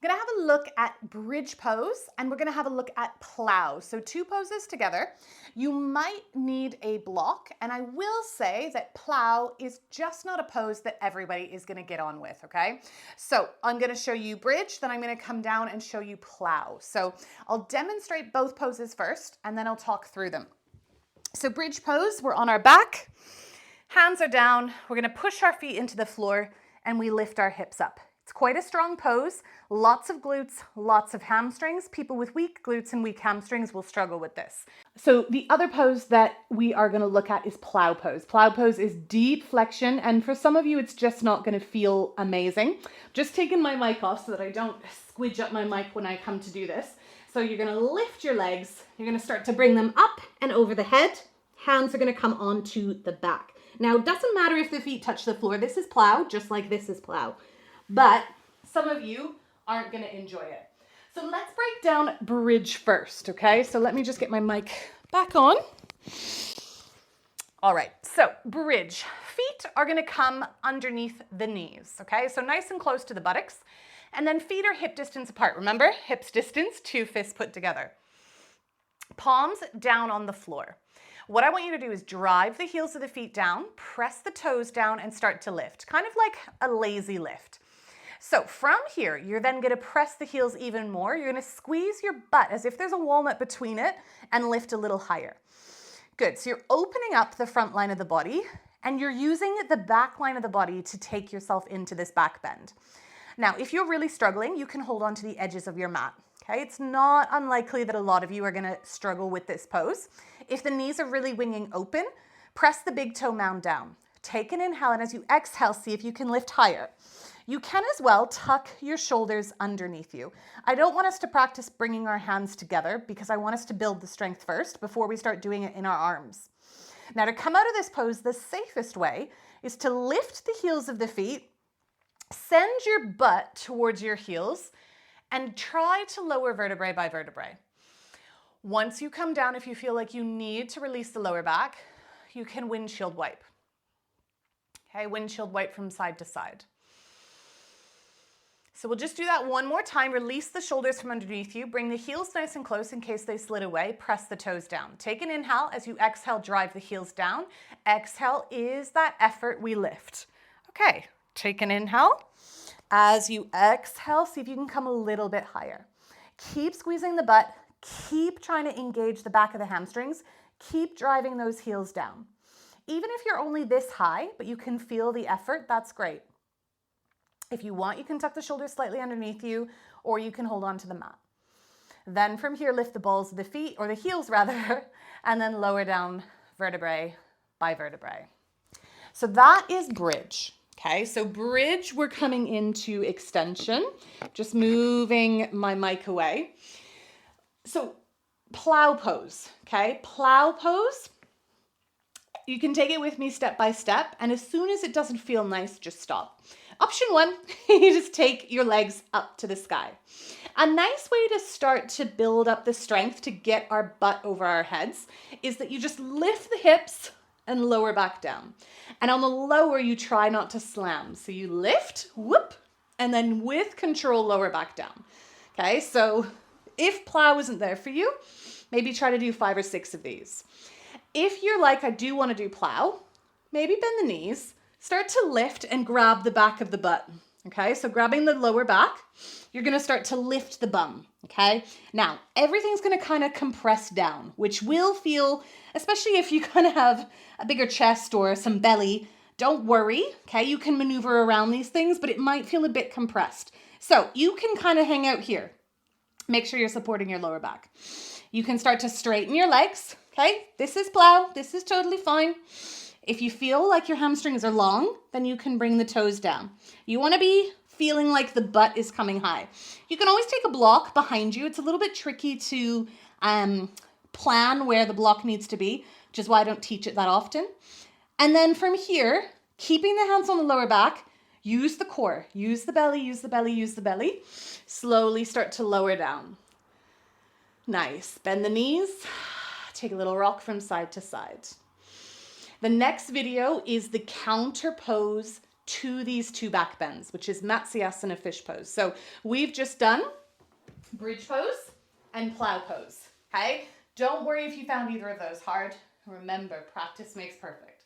Gonna have a look at bridge pose and we're gonna have a look at plow. So two poses together. You might need a block, and I will say that plow is just not a pose that everybody is gonna get on with, okay? So I'm gonna show you bridge, then I'm gonna come down and show you plow. So I'll demonstrate both poses first and then I'll talk through them. So bridge pose, we're on our back, hands are down, we're gonna push our feet into the floor and we lift our hips up. It's quite a strong pose, lots of glutes, lots of hamstrings. People with weak glutes and weak hamstrings will struggle with this. So the other pose that we are gonna look at is plow pose. Plow pose is deep flexion, and for some of you, it's just not gonna feel amazing. Just taking my mic off so that I don't squidge up my mic when I come to do this. So you're gonna lift your legs, you're gonna start to bring them up and over the head. Hands are gonna come onto the back. Now, it doesn't matter if the feet touch the floor. This is plow, just like this is plow. But some of you aren't going to enjoy it. So let's break down bridge first, okay? So let me just get my mic back on. All right, so bridge. Feet are going to come underneath the knees, okay? So nice and close to the buttocks. And then feet are hip distance apart. Remember, hips distance, two fists put together. Palms down on the floor. What I want you to do is drive the heels of the feet down, press the toes down, and start to lift, kind of like a lazy lift. So from here, you're then going to press the heels even more. You're going to squeeze your butt as if there's a walnut between it and lift a little higher. Good. So you're opening up the front line of the body and you're using the back line of the body to take yourself into this back bend. Now, if you're really struggling, you can hold on to the edges of your mat. Okay, it's not unlikely that a lot of you are going to struggle with this pose. If the knees are really winging open, press the big toe mound down. Take an inhale, and as you exhale, see if you can lift higher. You can as well tuck your shoulders underneath you. I don't want us to practice bringing our hands together because I want us to build the strength first before we start doing it in our arms. Now, to come out of this pose, the safest way is to lift the heels of the feet, send your butt towards your heels, and try to lower vertebrae by vertebrae. Once you come down, if you feel like you need to release the lower back, you can windshield wipe. Okay, windshield wipe from side to side. So we'll just do that one more time. Release the shoulders from underneath you. Bring the heels nice and close in case they slid away. Press the toes down. Take an inhale. As you exhale, drive the heels down. Exhale is that effort we lift. Okay, take an inhale. As you exhale, see if you can come a little bit higher. Keep squeezing the butt. Keep trying to engage the back of the hamstrings. Keep driving those heels down. Even if you're only this high, but you can feel the effort, that's great. If you want, you can tuck the shoulders slightly underneath you, or you can hold on to the mat. Then from here, lift the balls of the feet, or the heels rather, and then lower down vertebrae by vertebrae. So that is bridge. Okay, so bridge, we're coming into extension. Just moving my mic away. So plow pose, okay? Plow pose, you can take it with me step by step, and as soon as it doesn't feel nice, just stop. Option one, you just take your legs up to the sky. A nice way to start to build up the strength to get our butt over our heads is that you just lift the hips and lower back down. And on the lower, you try not to slam. So you lift, whoop, and then with control, lower back down. Okay, so if plow isn't there for you, maybe try to do 5 or 6 of these. If you're like, I do want to do plow, maybe bend the knees, start to lift and grab the back of the butt. Okay, so grabbing the lower back, you're going to start to lift the bum. Okay, now everything's going to kind of compress down, which will feel, especially if you kind of have a bigger chest or some belly, don't worry. Okay, you can maneuver around these things, but it might feel a bit compressed. So you can kind of hang out here. Make sure you're supporting your lower back. You can start to straighten your legs. Okay, this is plow. This is totally fine. If you feel like your hamstrings are long, then you can bring the toes down. You want to be feeling like the butt is coming high. You can always take a block behind you. It's a little bit tricky to plan where the block needs to be, which is why I don't teach it that often. And then from here, keeping the hands on the lower back, use the core, use the belly, use the belly, use the belly. Slowly start to lower down. Nice. Bend the knees. Take a little rock from side to side. The next video is the counter pose to these two back bends, which is Matsyasana fish pose. So we've just done bridge pose and plow pose, okay? Don't worry if you found either of those hard. Remember, practice makes perfect.